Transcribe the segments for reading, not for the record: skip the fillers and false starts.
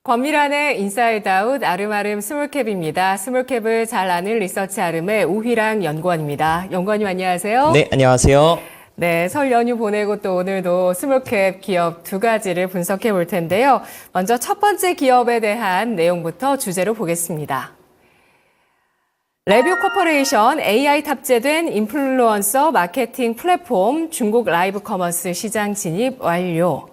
권미란의 인사이드 아웃 아름아름 스몰캡입니다. 스몰캡을 잘 아는 리서치 아름의 우희랑 연구원입니다. 연구원님 안녕하세요. 네, 안녕하세요. 네, 설 연휴 보내고 또 오늘도 스몰캡 기업 두 가지를 분석해 볼 텐데요. 먼저 첫 번째 기업에 대한 내용부터 주제로 보겠습니다. 레뷰 코퍼레이션 AI 탑재된 인플루언서 마케팅 플랫폼 중국 라이브 커머스 시장 진입 완료.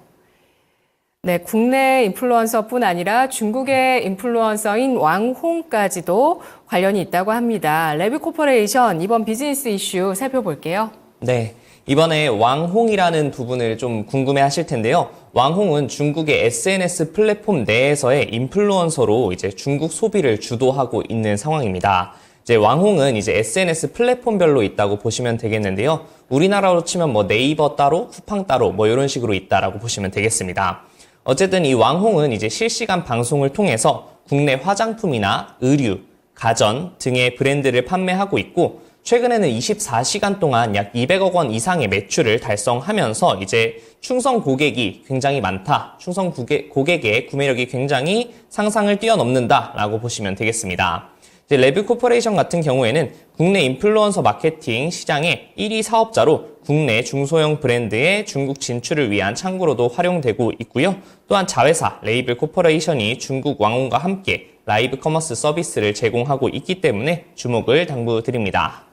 네, 국내 인플루언서뿐 아니라 중국의 인플루언서인 왕홍까지도 관련이 있다고 합니다. 레뷰 코퍼레이션 이번 비즈니스 이슈 살펴볼게요. 네, 이번에 왕홍이라는 부분을 좀 궁금해 하실 텐데요. 왕홍은 중국의 SNS 플랫폼 내에서의 인플루언서로 이제 중국 소비를 주도하고 있는 상황입니다. 이제 왕홍은 이제 SNS 플랫폼별로 있다고 보시면 되겠는데요. 우리나라로 치면 뭐 네이버 따로, 쿠팡 따로 뭐 이런 식으로 있다라고 보시면 되겠습니다. 어쨌든 이 왕홍은 이제 실시간 방송을 통해서 국내 화장품이나 의류, 가전 등의 브랜드를 판매하고 있고 최근에는 24시간 동안 약 200억 원 이상의 매출을 달성하면서 이제 충성 고객이 굉장히 많다. 충성 고객의 구매력이 굉장히 상상을 뛰어넘는다라고 보시면 되겠습니다. 이제 레뷰 코퍼레이션 같은 경우에는 국내 인플루언서 마케팅 시장의 1위 사업자로 국내 중소형 브랜드의 중국 진출을 위한 창구로도 활용되고 있고요. 또한 자회사 레이블 코퍼레이션이 중국 왕홍과 함께 라이브 커머스 서비스를 제공하고 있기 때문에 주목을 당부드립니다.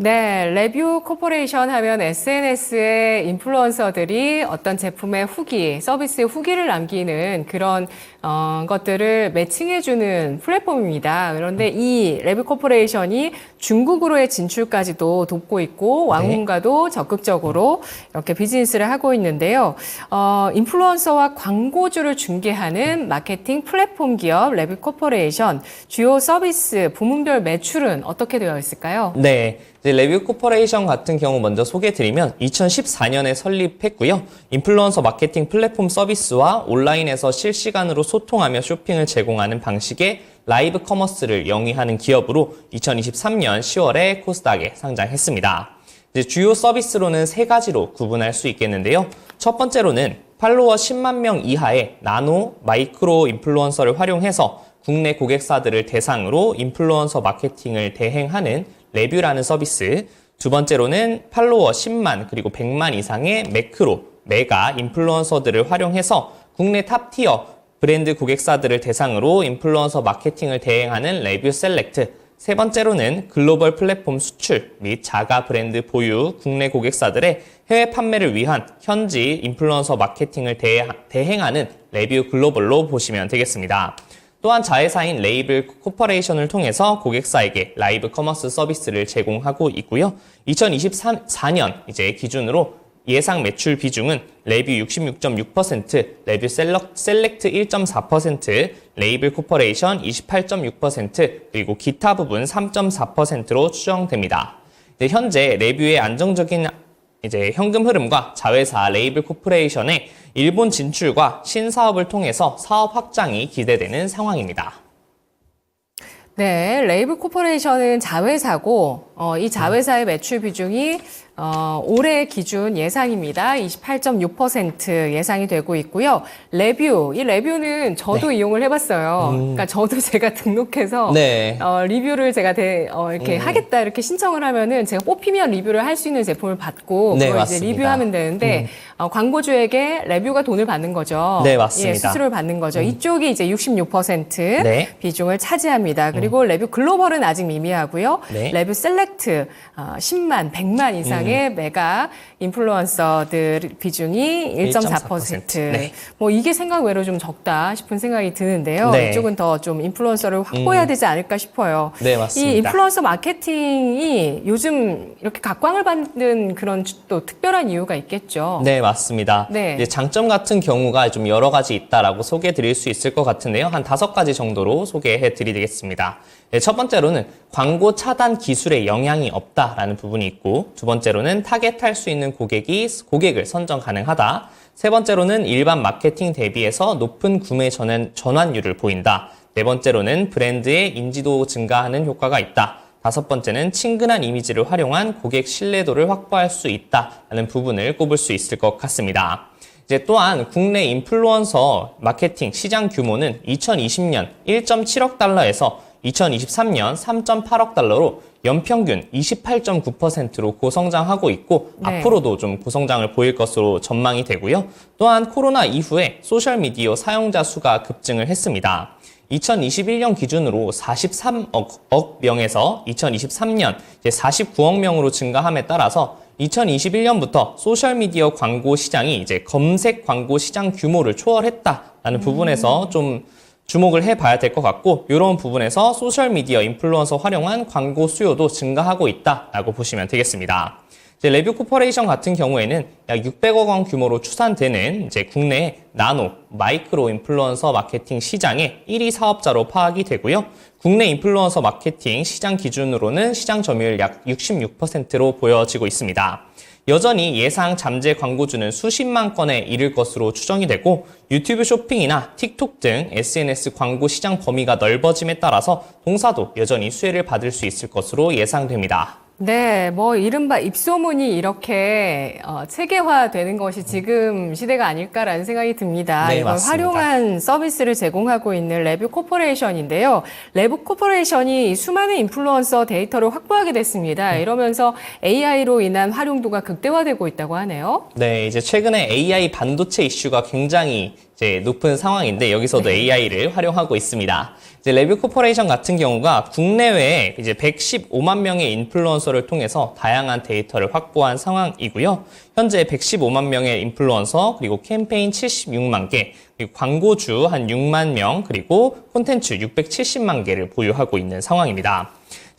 네, 레뷰 코퍼레이션 하면 SNS에 인플루언서들이 어떤 제품의 후기, 서비스의 후기를 남기는 그런 것들을 매칭해주는 플랫폼입니다. 그런데 이 레뷰 코퍼레이션이 중국으로의 진출까지도 돕고 있고 왕홍과도 적극적으로 이렇게 비즈니스를 하고 있는데요. 인플루언서와 광고주를 중개하는 마케팅 플랫폼 기업 레뷰 코퍼레이션 주요 서비스 부문별 매출은 어떻게 되어 있을까요? 네. 이제 레뷰 코퍼레이션 같은 경우 먼저 소개해드리면 2014년에 설립했고요. 인플루언서 마케팅 플랫폼 서비스와 온라인에서 실시간으로 소통하며 쇼핑을 제공하는 방식의 라이브 커머스를 영위하는 기업으로 2023년 10월에 코스닥에 상장했습니다. 이제 주요 서비스로는 세 가지로 구분할 수 있겠는데요. 첫 번째로는 팔로워 10만 명 이하의 나노, 마이크로 인플루언서를 활용해서 국내 고객사들을 대상으로 인플루언서 마케팅을 대행하는 레뷰라는 서비스. 두 번째로는 팔로워 10만 그리고 100만 이상의 매크로, 메가 인플루언서들을 활용해서 국내 탑티어 브랜드 고객사들을 대상으로 인플루언서 마케팅을 대행하는 레뷰 셀렉트. 세 번째로는 글로벌 플랫폼 수출 및 자가 브랜드 보유 국내 고객사들의 해외 판매를 위한 현지 인플루언서 마케팅을 대행하는 레뷰 글로벌로 보시면 되겠습니다. 또한 자회사인 레이블 코퍼레이션을 통해서 고객사에게 라이브 커머스 서비스를 제공하고 있고요. 2024년 이제 기준으로 예상 매출 비중은 레뷰 66.6%, 레뷰 셀렉트 1.4%, 레이블 코퍼레이션 28.6%, 그리고 기타 부분 3.4%로 추정됩니다. 현재 레뷰의 안정적인 이제 현금 흐름과 자회사 레이블 코퍼레이션의 일본 진출과 신사업을 통해서 사업 확장이 기대되는 상황입니다. 네, 레이블 코퍼레이션은 자회사고 이 자회사의 매출 비중이 올해 기준 예상입니다. 28.6% 예상이 되고 있고요. 레뷰, 이 레뷰는 저도 이용을 해봤어요. 그러니까 저도 제가 등록해서 리뷰를 제가 이렇게 하겠다 이렇게 신청을 하면은 제가 뽑히면 리뷰를 할 수 있는 제품을 받고 그걸 이제 리뷰하면 되는데 광고주에게 레뷰가 돈을 받는 거죠. 네, 맞습니다. 예, 수수료를 받는 거죠. 이쪽이 이제 66% 비중을 차지합니다. 그리고 레뷰 글로벌은 아직 미미하고요. 레뷰 셀렉트 10만, 100만 이상의 메가 인플루언서들 비중이 1.4%. 뭐 이게 생각 외로 좀 적다 싶은 생각이 드는데요. 이쪽은 더 좀 인플루언서를 확보해야 되지 않을까 싶어요. 네, 맞습니다. 이 인플루언서 마케팅이 요즘 이렇게 각광을 받는 그런 또 특별한 이유가 있겠죠. 네, 맞습니다. 이제 장점 같은 경우가 좀 여러 가지 있다라고 소개해 드릴 수 있을 것 같은데요. 한 5가지 정도로 소개해 드리겠습니다. 첫 번째로는 광고 차단 기술에 영향이 없다라는 부분이 있고, 두 번째로는 타겟할 수 있는 고객을 선정 가능하다. 세 번째로는 일반 마케팅 대비해서 높은 구매 전환율을 보인다. 네 번째로는 브랜드의 인지도 증가하는 효과가 있다. 다섯 번째는 친근한 이미지를 활용한 고객 신뢰도를 확보할 수 있다라는 부분을 꼽을 수 있을 것 같습니다. 이제 또한 국내 인플루언서 마케팅 시장 규모는 2020년 1.7억 달러에서 2023년 3.8억 달러로 연평균 28.9%로 고성장하고 있고 네. 앞으로도 좀 고성장을 보일 것으로 전망이 되고요. 또한 코로나 이후에 소셜미디어 사용자 수가 급증을 했습니다. 2021년 기준으로 43억 명에서 2023년 이제 49억 명으로 증가함에 따라서 2021년부터 소셜미디어 광고 시장이 이제 검색 광고 시장 규모를 초월했다라는 부분에서 좀 주목을 해봐야 될 것 같고 이런 부분에서 소셜미디어 인플루언서 활용한 광고 수요도 증가하고 있다라고 보시면 되겠습니다. 이제 레뷰 코퍼레이션 같은 경우에는 약 600억 원 규모로 추산되는 이제 국내 나노, 마이크로 인플루언서 마케팅 시장의 1위 사업자로 파악이 되고요. 국내 인플루언서 마케팅 시장 기준으로는 시장 점유율 약 66%로 보여지고 있습니다. 여전히 예상 잠재 광고주는 수십만 건에 이를 것으로 추정이 되고 유튜브 쇼핑이나 틱톡 등 SNS 광고 시장 범위가 넓어짐에 따라서 동사도 여전히 수혜를 받을 수 있을 것으로 예상됩니다. 네, 뭐 이른바 입소문이 이렇게 체계화되는 것이 지금 시대가 아닐까라는 생각이 듭니다. 네, 이걸 맞습니다. 활용한 서비스를 제공하고 있는 레뷰 코퍼레이션인데요. 레뷰 코퍼레이션이 수많은 인플루언서 데이터를 확보하게 됐습니다. 이러면서 AI로 인한 활용도가 극대화되고 있다고 하네요. 네, 이제 최근에 AI 반도체 이슈가 굉장히 이제 높은 상황인데 여기서도 AI를 활용하고 있습니다. 이제 레뷰 코퍼레이션 같은 경우가 국내외에 이제 115만 명의 인플루언서를 통해서 다양한 데이터를 확보한 상황이고요. 현재 115만 명의 인플루언서 그리고 캠페인 76만 개, 그리고 광고주 한 6만 명, 그리고 콘텐츠 670만 개를 보유하고 있는 상황입니다.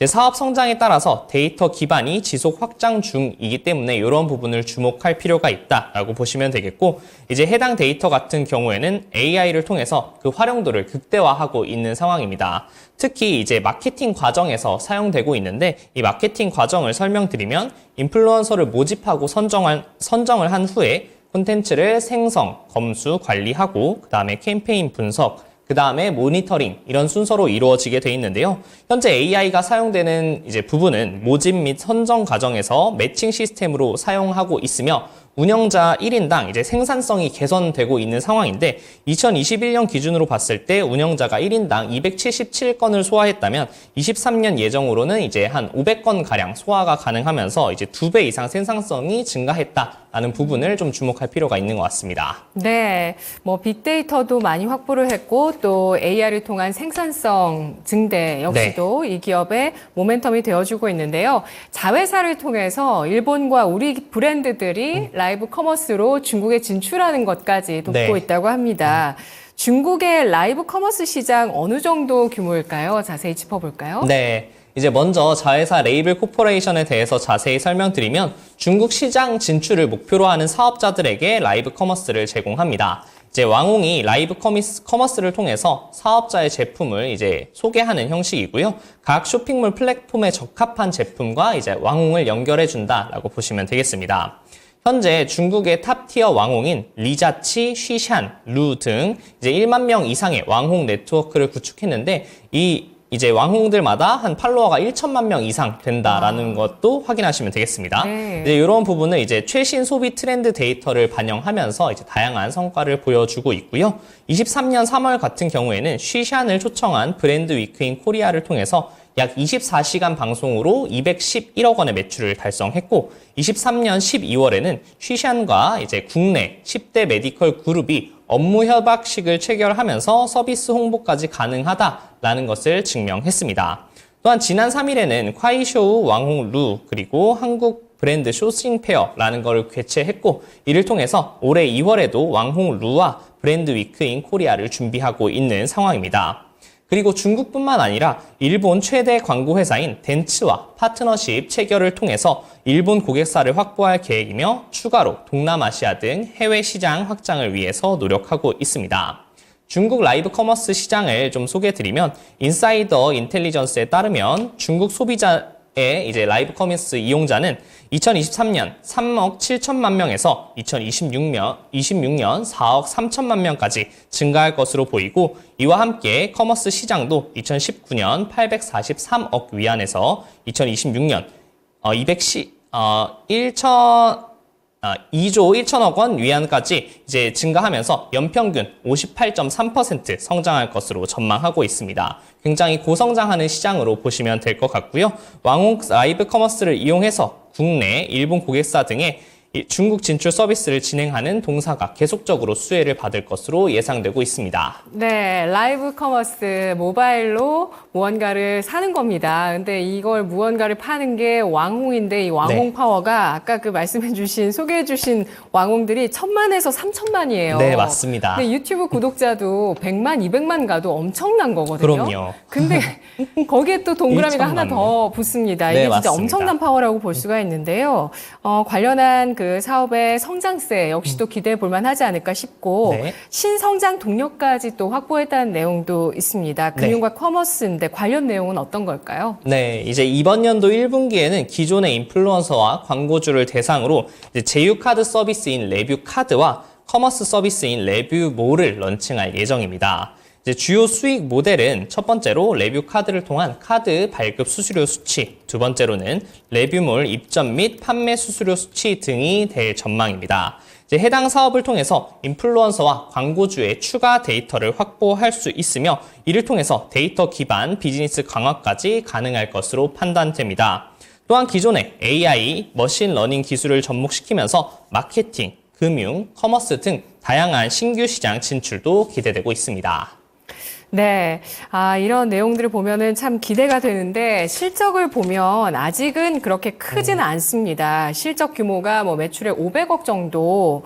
사업 성장에 따라서 데이터 기반이 지속 확장 중이기 때문에 이런 부분을 주목할 필요가 있다라고 보시면 되겠고 이제 해당 데이터 같은 경우에는 AI를 통해서 그 활용도를 극대화하고 있는 상황입니다. 특히 이제 마케팅 과정에서 사용되고 있는데 이 마케팅 과정을 설명드리면 인플루언서를 모집하고 선정을 한 후에 콘텐츠를 생성, 검수, 관리하고 그다음에 캠페인 분석 그 다음에 모니터링 이런 순서로 이루어지게 돼 있는데요. 현재 AI가 사용되는 이제 부분은 모집 및 선정 과정에서 매칭 시스템으로 사용하고 있으며 운영자 1인당 이제 생산성이 개선되고 있는 상황인데 2021년 기준으로 봤을 때 운영자가 1인당 277건을 소화했다면 23년 예정으로는 이제 한 500건 가량 소화가 가능하면서 이제 2배 이상 생산성이 증가했다라는 부분을 좀 주목할 필요가 있는 것 같습니다. 네, 뭐 빅데이터도 많이 확보를 했고 또 AI를 통한 생산성 증대 역시도 이 기업의 모멘텀이 되어주고 있는데요. 자회사를 통해서 일본과 우리 브랜드들이 라이브 커머스로 중국에 진출하는 것까지 돕고 있다고 합니다. 중국의 라이브 커머스 시장 어느 정도 규모일까요? 자세히 짚어볼까요? 네. 이제 먼저 자회사 레이블 코퍼레이션에 대해서 자세히 설명드리면 중국 시장 진출을 목표로 하는 사업자들에게 라이브 커머스를 제공합니다. 이제 왕홍이 라이브 커머스를 통해서 사업자의 제품을 이제 소개하는 형식이고요. 각 쇼핑몰 플랫폼에 적합한 제품과 이제 왕홍을 연결해 준다라고 보시면 되겠습니다. 현재 중국의 탑티어 왕홍인 리자치, 쉬샨, 루 등 이제 1만 명 이상의 왕홍 네트워크를 구축했는데 이제 왕홍들마다 한 팔로워가 1천만 명 이상 된다라는 것도 확인하시면 되겠습니다. 네. 이제 이런 부분은 이제 최신 소비 트렌드 데이터를 반영하면서 이제 다양한 성과를 보여주고 있고요. 23년 3월 같은 경우에는 쉬샨을 초청한 브랜드 위크인 코리아를 통해서 약 24시간 방송으로 211억 원의 매출을 달성했고 23년 12월에는 쉬샨과 이제 국내 10대 메디컬 그룹이 업무 협약식을 체결하면서 서비스 홍보까지 가능하다라는 것을 증명했습니다. 또한 지난 3일에는 콰이쇼우, 왕홍 루 그리고 한국 브랜드 쇼싱페어라는 것을 개최했고 이를 통해서 올해 2월에도 왕홍 루와 브랜드 위크인 코리아를 준비하고 있는 상황입니다. 그리고 중국뿐만 아니라 일본 최대 광고 회사인 덴츠와 파트너십 체결을 통해서 일본 고객사를 확보할 계획이며 추가로 동남아시아 등 해외 시장 확장을 위해서 노력하고 있습니다. 중국 라이브 커머스 시장을 좀 소개해드리면 인사이더 인텔리전스에 따르면 중국 소비자 이제 라이브 커머스 이용자는 2023년 3억 7천만 명에서 2026년 4억 3천만 명까지 증가할 것으로 보이고, 이와 함께 커머스 시장도 2019년 843억 위안에서 2026년 2조 1천억 원 위안까지 이제 증가하면서 연평균 58.3% 성장할 것으로 전망하고 있습니다. 굉장히 고성장하는 시장으로 보시면 될 것 같고요. 왕홍 라이브 커머스를 이용해서 국내, 일본 고객사 등의 중국 진출 서비스를 진행하는 동사가 계속적으로 수혜를 받을 것으로 예상되고 있습니다. 네, 라이브 커머스 모바일로 무언가를 사는 겁니다. 근데 이걸 무언가를 파는 게 왕홍인데, 이 왕홍 네. 파워가 아까 그 말씀해주신, 소개해주신 왕홍들이 1000만에서 3000만이에요. 네, 맞습니다. 근데 유튜브 구독자도 100만, 200만 가도 엄청난 거거든요. 그럼요. 근데 거기에 또 동그라미가 하나 1천만 더 붙습니다. 이게 네, 진짜 맞습니다. 엄청난 파워라고 볼 수가 있는데요. 관련한 그 사업의 성장세 역시도 기대해 볼 만하지 않을까 싶고, 네. 신성장 동력까지 또 확보했다는 내용도 있습니다. 금융과 커머스인데 관련 내용은 어떤 걸까요? 네, 이제 이번 연도 1분기에는 기존의 인플루언서와 광고주를 대상으로 이제 제휴카드 서비스인 레뷰카드와 커머스 서비스인 레뷰몰을 런칭할 예정입니다. 이제 주요 수익 모델은 첫 번째로 레뷰카드를 통한 카드 발급 수수료 수치, 두 번째로는 레뷰몰 입점 및 판매 수수료 수치 등이 될 전망입니다. 이제 해당 사업을 통해서 인플루언서와 광고주의 추가 데이터를 확보할 수 있으며, 이를 통해서 데이터 기반 비즈니스 강화까지 가능할 것으로 판단됩니다. 또한 기존의 AI, 머신러닝 기술을 접목시키면서 마케팅, 금융, 커머스 등 다양한 신규 시장 진출도 기대되고 있습니다. 네. 이런 내용들을 보면은 참 기대가 되는데, 실적을 보면 아직은 그렇게 크지는 않습니다. 실적 규모가 뭐 매출의 500억 정도,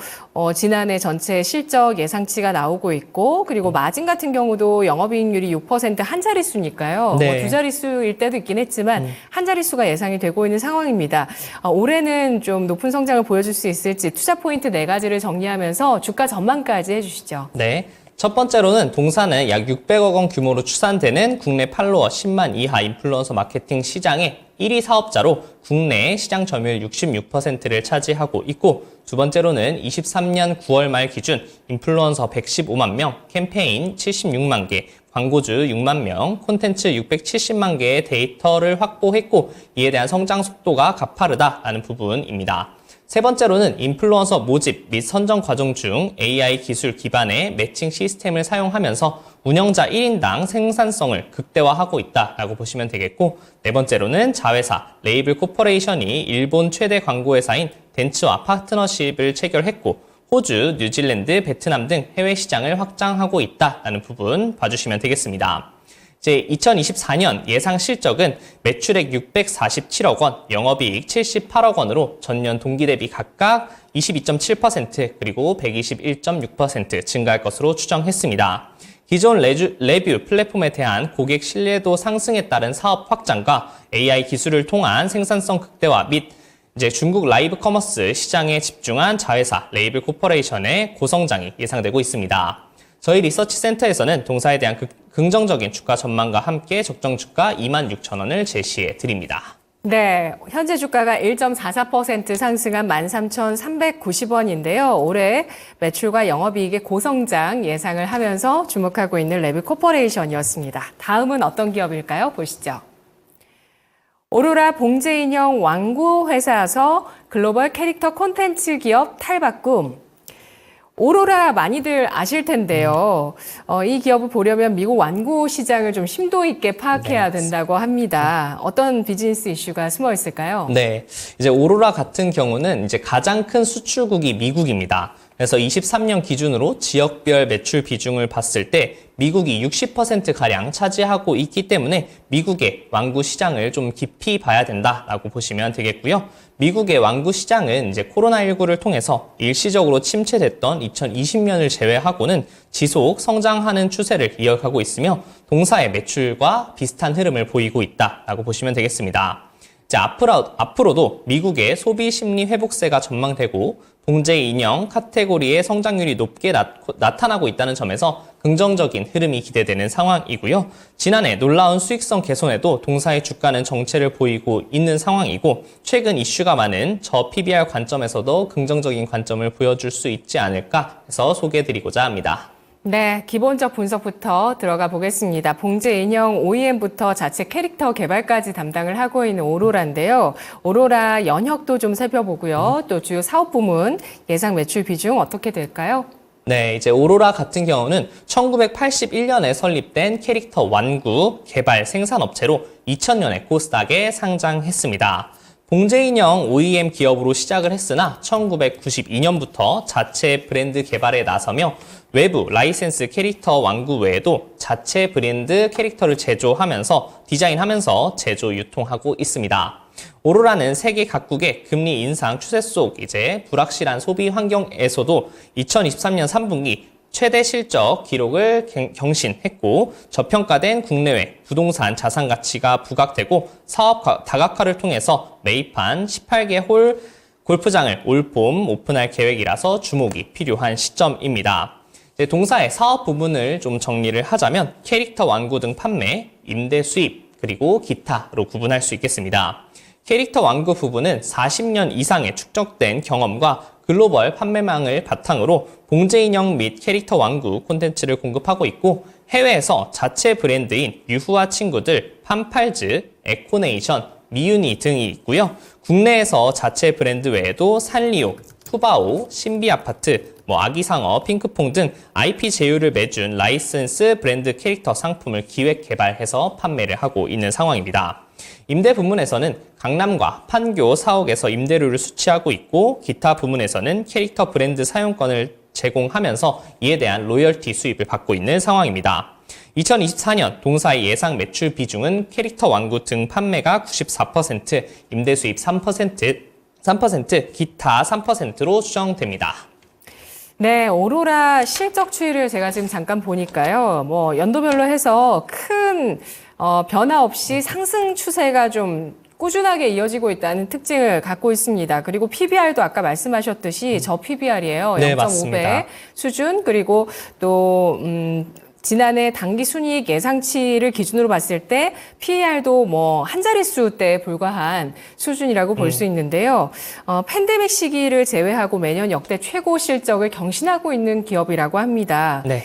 지난해 전체 실적 예상치가 나오고 있고, 그리고 마진 같은 경우도 영업이익률이 6% 한 자릿수니까요. 네. 뭐 두 자릿수일 때도 있긴 했지만, 한 자릿수가 예상이 되고 있는 상황입니다. 올해는 좀 높은 성장을 보여줄 수 있을지 투자 포인트 4가지를 정리하면서 주가 전망까지 해주시죠. 네. 첫 번째로는 동사는 약 600억 원 규모로 추산되는 국내 팔로워 10만 이하 인플루언서 마케팅 시장의 1위 사업자로 국내 시장 점유율 66%를 차지하고 있고, 두 번째로는 23년 9월 말 기준 인플루언서 115만 명, 캠페인 76만 개, 광고주 6만 명, 콘텐츠 670만 개의 데이터를 확보했고, 이에 대한 성장 속도가 가파르다라는 부분입니다. 세 번째로는 인플루언서 모집 및 선정 과정 중 AI 기술 기반의 매칭 시스템을 사용하면서 운영자 1인당 생산성을 극대화하고 있다라고 보시면 되겠고, 네 번째로는 자회사 레이블 코퍼레이션이 일본 최대 광고회사인 덴츠와 파트너십을 체결했고, 호주, 뉴질랜드, 베트남 등 해외 시장을 확장하고 있다라는 부분 봐주시면 되겠습니다. 이제 2024년 예상 실적은 매출액 647억 원, 영업이익 78억 원으로 전년 동기 대비 각각 22.7% 그리고 121.6% 증가할 것으로 추정했습니다. 기존 레뷰 플랫폼에 대한 고객 신뢰도 상승에 따른 사업 확장과 AI 기술을 통한 생산성 극대화 및 이제 중국 라이브 커머스 시장에 집중한 자회사 레이블 코퍼레이션의 고성장이 예상되고 있습니다. 저희 리서치 센터에서는 동사에 대한 긍정적인 주가 전망과 함께 적정 주가 26,000원을 제시해 드립니다. 네, 현재 주가가 1.44% 상승한 13,390원인데요. 올해 매출과 영업이익의 고성장 예상을 하면서 주목하고 있는 레뷰 코퍼레이션이었습니다. 다음은 어떤 기업일까요? 보시죠. 오로라 봉제인형 왕구 회사에서 글로벌 캐릭터 콘텐츠 기업 탈바꿈. 오로라 많이들 아실 텐데요. 이 기업을 보려면 미국 완구 시장을 좀 심도 있게 파악해야 된다고 합니다. 어떤 비즈니스 이슈가 숨어 있을까요? 네, 이제 오로라 같은 경우는 이제 가장 큰 수출국이 미국입니다. 그래서 23년 기준으로 지역별 매출 비중을 봤을 때 미국이 60%가량 차지하고 있기 때문에 미국의 완구 시장을 좀 깊이 봐야 된다라고 보시면 되겠고요. 미국의 완구 시장은 이제 코로나19를 통해서 일시적으로 침체됐던 2020년을 제외하고는 지속 성장하는 추세를 이어가고 있으며 동사의 매출과 비슷한 흐름을 보이고 있다라고 보시면 되겠습니다. 이제 앞으로도 미국의 소비 심리 회복세가 전망되고 봉제 인형 카테고리의 성장률이 높게 나타나고 있다는 점에서 긍정적인 흐름이 기대되는 상황이고요. 지난해 놀라운 수익성 개선에도 동사의 주가는 정체를 보이고 있는 상황이고 최근 이슈가 많은 저 PBR 관점에서도 긍정적인 관점을 보여줄 수 있지 않을까 해서 소개해드리고자 합니다. 네, 기본적 분석부터 들어가 보겠습니다. 봉제 인형 OEM부터 자체 캐릭터 개발까지 담당을 하고 있는 오로라인데요. 오로라 연혁도 좀 살펴보고요. 또 주요 사업 부문 예상 매출 비중 어떻게 될까요? 네, 이제 오로라 같은 경우는 1981년에 설립된 캐릭터 완구 개발 생산업체로 2000년에 코스닥에 상장했습니다. 봉제 인형 OEM 기업으로 시작을 했으나 1992년부터 자체 브랜드 개발에 나서며 외부 라이센스 캐릭터 완구 외에도 자체 브랜드 캐릭터를 제조하면서 디자인하면서 제조 유통하고 있습니다. 오로라는 세계 각국의 금리 인상 추세 속 이제 불확실한 소비 환경에서도 2023년 3분기 최대 실적 기록을 경신했고 저평가된 국내외 부동산 자산 가치가 부각되고 사업 다각화를 통해서 매입한 18개 홀 골프장을 올 봄 오픈할 계획이라서 주목이 필요한 시점입니다. 이제 동사의 사업 부분을 좀 정리를 하자면 캐릭터 완구 등 판매, 임대 수입, 그리고 기타로 구분할 수 있겠습니다. 캐릭터 완구 부분은 40년 이상의 축적된 경험과 글로벌 판매망을 바탕으로 봉제 인형 및 캐릭터 완구 콘텐츠를 공급하고 있고 해외에서 자체 브랜드인 유후와 친구들, 판팔즈, 에코네이션, 미유니 등이 있고요. 국내에서 자체 브랜드 외에도 산리오, 푸바오, 신비아파트, 아기상어, 핑크퐁 등 IP 제휴를 맺은 라이센스 브랜드 캐릭터 상품을 기획 개발해서 판매를 하고 있는 상황입니다. 임대 부문에서는 강남과 판교, 사옥에서 임대료를 수취하고 있고 기타 부문에서는 캐릭터 브랜드 사용권을 제공하면서 이에 대한 로열티 수입을 받고 있는 상황입니다. 2024년 동사의 예상 매출 비중은 캐릭터 완구 등 판매가 94%, 임대 수입 3%, 기타 3%로 추정됩니다. 네, 오로라 실적 추이를 제가 지금 잠깐 보니까요. 연도별로 해서 큰 변화 없이 상승 추세가 좀 꾸준하게 이어지고 있다는 특징을 갖고 있습니다. 그리고 PBR도 아까 말씀하셨듯이 저 PBR이에요. 네, 0.5배 맞습니다. 수준. 그리고 또 지난해 당기 순이익 예상치를 기준으로 봤을 때 PER도 한 자릿수대에 불과한 수준이라고 볼 수 있는데요. 팬데믹 시기를 제외하고 매년 역대 최고 실적을 경신하고 있는 기업이라고 합니다. 네.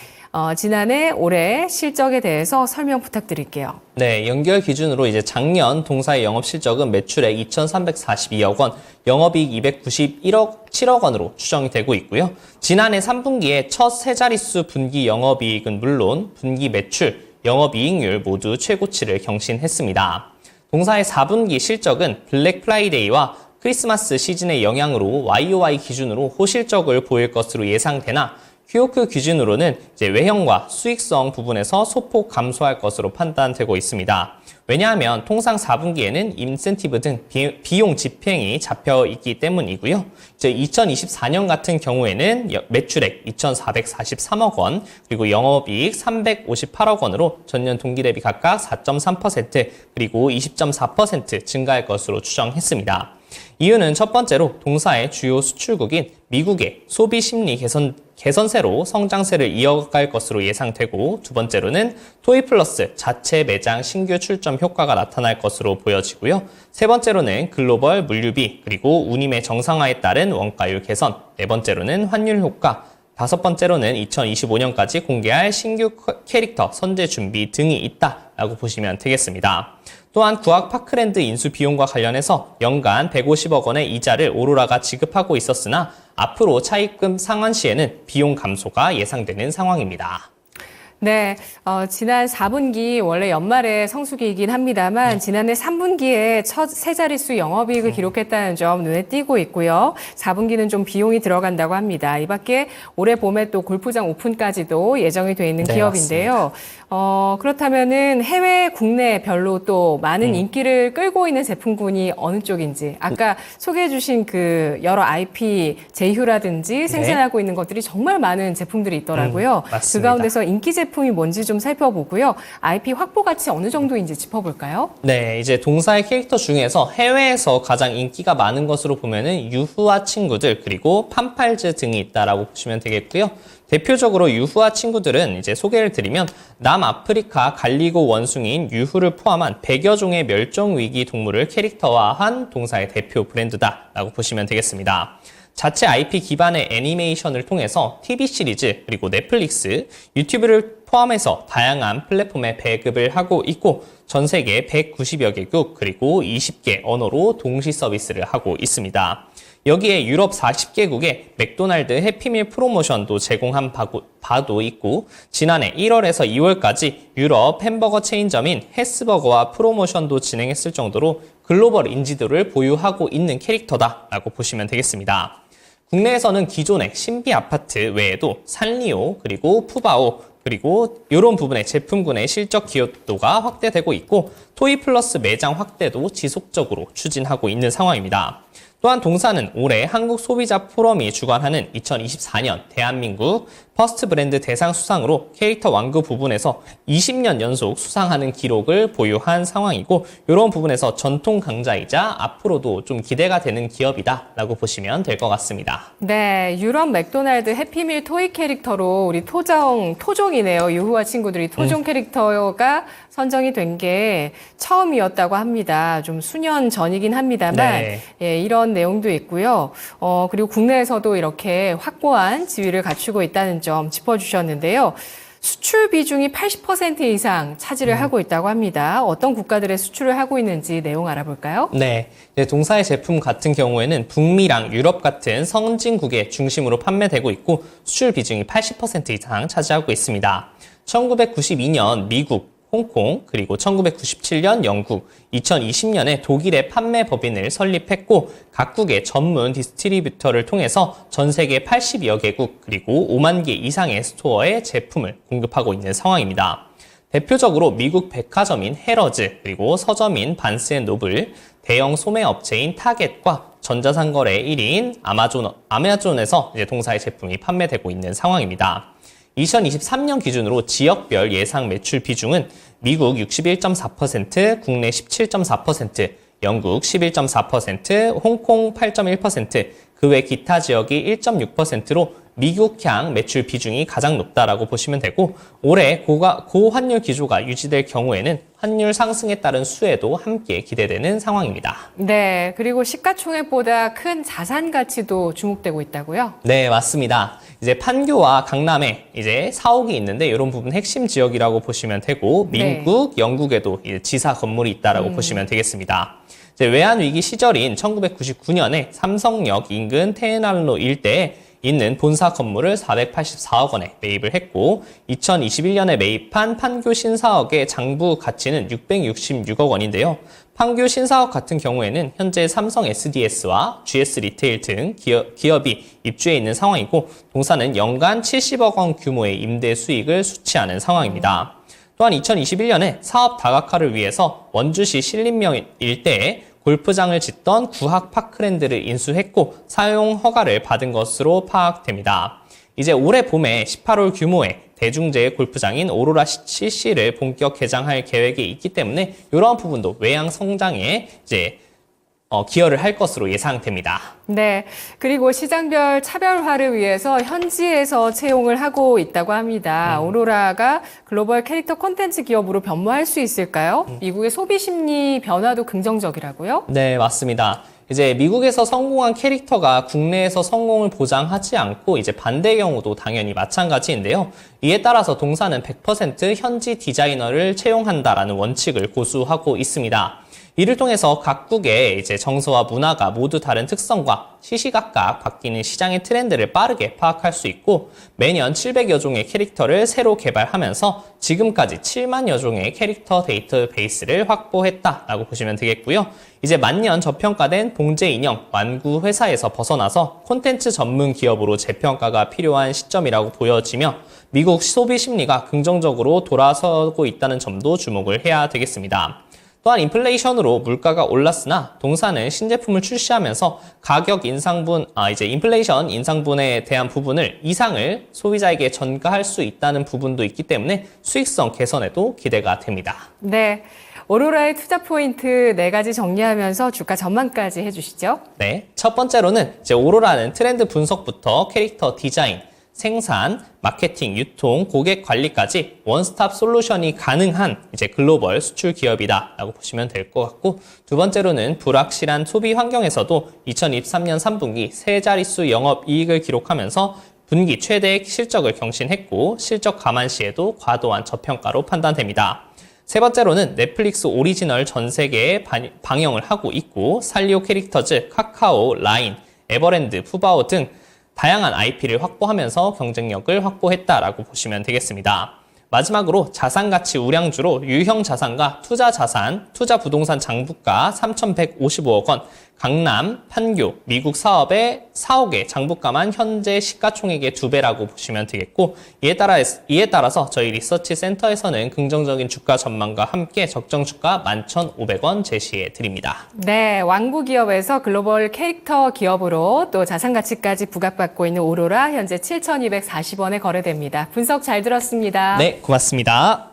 지난해 올해 실적에 대해서 설명 부탁드릴게요. 네, 연결 기준으로 이제 작년 동사의 영업 실적은 매출액 2,342억 원, 영업이익 291억 원으로 추정이 되고 있고요. 지난해 3분기에 첫 세 자릿수 분기 영업이익은 물론 분기 매출, 영업이익률 모두 최고치를 경신했습니다. 동사의 4분기 실적은 블랙 프라이데이와 크리스마스 시즌의 영향으로 YOY 기준으로 호실적을 보일 것으로 예상되나 QOQ 기준으로는 이제 외형과 수익성 부분에서 소폭 감소할 것으로 판단되고 있습니다. 왜냐하면 통상 4분기에는 인센티브 등 비용 집행이 잡혀 있기 때문이고요. 이제 2024년 같은 경우에는 매출액 2,443억 원, 그리고 영업이익 358억 원으로 전년 동기 대비 각각 4.3% 그리고 20.4% 증가할 것으로 추정했습니다. 이유는 첫 번째로 동사의 주요 수출국인 미국의 소비 심리 개선세로 성장세를 이어갈 것으로 예상되고 두 번째로는 토이 플러스 자체 매장 신규 출점 효과가 나타날 것으로 보여지고요. 세 번째로는 글로벌 물류비 그리고 운임의 정상화에 따른 원가율 개선, 네 번째로는 환율 효과, 다섯 번째로는 2025년까지 공개할 신규 캐릭터 선제 준비 등이 있다라고 보시면 되겠습니다. 또한 구악 파크랜드 인수 비용과 관련해서 연간 150억 원의 이자를 오로라가 지급하고 있었으나 앞으로 차입금 상환 시에는 비용 감소가 예상되는 상황입니다. 네, 지난 4분기 원래 연말에 성수기이긴 합니다만 지난해 3분기에 첫 세 자릿수 영업이익을 기록했다는 점 눈에 띄고 있고요. 4분기는 좀 비용이 들어간다고 합니다. 이 밖에 올해 봄에 또 골프장 오픈까지도 예정이 돼 있는 네, 기업인데요. 그렇다면은 해외, 국내 별로 또 많은 인기를 끌고 있는 제품군이 어느 쪽인지 아까 소개해 주신 그 여러 IP 제휴라든지 생산하고 있는 것들이 정말 많은 제품들이 있더라고요. 그 맞습니다. 가운데서 인기 제품 제품이 뭔지 좀 살펴보고요. IP 확보 가치 어느 정도인지 짚어볼까요? 네, 이제 동사의 캐릭터 중에서 해외에서 가장 인기가 많은 것으로 보면은 유후와 친구들 그리고 판팔즈 등이 있다라고 보시면 되겠고요. 대표적으로 유후와 친구들은 이제 소개를 드리면 남아프리카 갈리고 원숭이인 유후를 포함한 100여 종의 멸종 위기 동물을 캐릭터화한 동사의 대표 브랜드다라고 보시면 되겠습니다. 자체 IP 기반의 애니메이션을 통해서 TV 시리즈, 그리고 넷플릭스, 유튜브를 포함해서 다양한 플랫폼에 배급을 하고 있고 전 세계 190여 개국 그리고 20개 언어로 동시 서비스를 하고 있습니다. 여기에 유럽 40개국에 맥도날드 해피밀 프로모션도 제공한 바도 있고 지난해 1월에서 2월까지 유럽 햄버거 체인점인 헬스버거와 프로모션도 진행했을 정도로 글로벌 인지도를 보유하고 있는 캐릭터다라고 보시면 되겠습니다. 국내에서는 기존의 신비 아파트 외에도 산리오 그리고 푸바오 그리고 이런 부분의 제품군의 실적 기여도가 확대되고 있고 토이플러스 매장 확대도 지속적으로 추진하고 있는 상황입니다. 또한 동사는 올해 한국 소비자 포럼이 주관하는 2024년 대한민국 퍼스트 브랜드 대상 수상으로 캐릭터 완구 부분에서 20년 연속 수상하는 기록을 보유한 상황이고 이런 부분에서 전통 강자이자 앞으로도 좀 기대가 되는 기업이다라고 보시면 될 것 같습니다. 네, 유럽 맥도날드 해피밀 토이 캐릭터로 우리 토종이네요. 유후와 친구들이 토종 캐릭터가 선정이 된 게 처음이었다고 합니다. 좀 수년 전이긴 합니다만 네. 예, 이런 내용도 있고요. 그리고 국내에서도 이렇게 확고한 지위를 갖추고 있다는 점 짚어주셨는데요. 수출 비중이 80% 이상 차지를 하고 있다고 합니다. 어떤 국가들의 수출을 하고 있는지 내용 알아볼까요? 네, 동사의 제품 같은 경우에는 북미랑 유럽 같은 선진국의 중심으로 판매되고 있고 수출 비중이 80% 이상 차지하고 있습니다. 1992년 미국, 홍콩, 그리고 1997년 영국, 2020년에 독일의 판매 법인을 설립했고 각국의 전문 디스트리뷰터를 통해서 전 세계 80여 개국 그리고 5만 개 이상의 스토어에 제품을 공급하고 있는 상황입니다. 대표적으로 미국 백화점인 해러즈, 그리고 서점인 반스앤노블, 대형 소매 업체인 타겟과 전자상거래 1위인 아마존에서 이제 동사의 제품이 판매되고 있는 상황입니다. 2023년 기준으로 지역별 예상 매출 비중은 미국 61.4%, 국내 17.4%, 영국 11.4%, 홍콩 8.1%, 그 외 기타 지역이 1.6%로 미국향 매출 비중이 가장 높다라고 보시면 되고 올해 고환율 기조가 유지될 경우에는 환율 상승에 따른 수혜도 함께 기대되는 상황입니다. 네, 그리고 시가총액보다 큰 자산 가치도 주목되고 있다고요? 네, 맞습니다. 이제 판교와 강남에 이제 사옥이 있는데 이런 부분 핵심 지역이라고 보시면 되고 미국, 영국에도 이제 지사 건물이 있다라고 보시면 되겠습니다. 이제 외환 위기 시절인 1999년에 삼성역 인근 테헤란로 일대에 있는 본사 건물을 484억 원에 매입을 했고 2021년에 매입한 판교 신사옥의 장부 가치는 666억 원인데요. 판교 신사옥 같은 경우에는 현재 삼성 SDS와 GS 리테일 등 기업이 입주해 있는 상황이고 동사는 연간 70억 원 규모의 임대 수익을 수취하는 상황입니다. 또한 2021년에 사업 다각화를 위해서 원주시 신림역 일대에 골프장을 짓던 구학 파크랜드를 인수했고 사용 허가를 받은 것으로 파악됩니다. 이제 올해 봄에 18홀 규모의 대중제 골프장인 오로라 CC를 본격 개장할 계획이 있기 때문에 이러한 부분도 외양 성장에 이제 기여를 할 것으로 예상됩니다. 네, 그리고 시장별 차별화를 위해서 현지에서 채용을 하고 있다고 합니다. 오로라가 글로벌 캐릭터 콘텐츠 기업으로 변모할 수 있을까요? 미국의 소비 심리 변화도 긍정적이라고요? 네, 맞습니다. 이제 미국에서 성공한 캐릭터가 국내에서 성공을 보장하지 않고 이제 반대 경우도 당연히 마찬가지인데요. 이에 따라서 동사는 100% 현지 디자이너를 채용한다라는 원칙을 고수하고 있습니다. 이를 통해서 각국의 이제 정서와 문화가 모두 다른 특성과 시시각각 바뀌는 시장의 트렌드를 빠르게 파악할 수 있고 매년 700여 종의 캐릭터를 새로 개발하면서 지금까지 7만여 종의 캐릭터 데이터베이스를 확보했다라고 보시면 되겠고요. 이제 만년 저평가된 봉제 인형 완구 회사에서 벗어나서 콘텐츠 전문 기업으로 재평가가 필요한 시점이라고 보여지며 미국 소비 심리가 긍정적으로 돌아서고 있다는 점도 주목을 해야 되겠습니다. 또한 인플레이션으로 물가가 올랐으나 동사는 신제품을 출시하면서 가격 인상분, 인플레이션 인상분에 대한 부분을 이상을 소비자에게 전가할 수 있다는 부분도 있기 때문에 수익성 개선에도 기대가 됩니다. 네. 오로라의 투자 포인트 4가지 정리하면서 주가 전망까지 해주시죠. 네. 첫 번째로는 오로라는 트렌드 분석부터 캐릭터 디자인, 생산, 마케팅, 유통, 고객 관리까지 원스톱 솔루션이 가능한 글로벌 수출 기업이다라고 보시면 될 것 같고, 두 번째로는 불확실한 소비 환경에서도 2023년 3분기 세 자릿수 영업 이익을 기록하면서 분기 최대 실적을 경신했고 실적 감안 시에도 과도한 저평가로 판단됩니다. 세 번째로는 넷플릭스 오리지널 전 세계에 방영을 하고 있고 산리오 캐릭터즈, 카카오, 라인, 에버랜드, 푸바오 등 다양한 IP를 확보하면서 경쟁력을 확보했다라고 보시면 되겠습니다. 마지막으로 자산가치 우량주로 유형 자산과 투자 자산, 투자 부동산 장부가 3,155억 원, 강남, 판교, 미국 사업의 4억의 장부가만 현재 시가총액의 2배라고 보시면 되겠고, 이에 따라서 저희 리서치 센터에서는 긍정적인 주가 전망과 함께 적정 주가 11,500원 제시해 드립니다. 네, 왕구 기업에서 글로벌 캐릭터 기업으로 또 자산가치까지 부각받고 있는 오로라 현재 7,240원에 거래됩니다. 분석 잘 들었습니다. 네, 고맙습니다.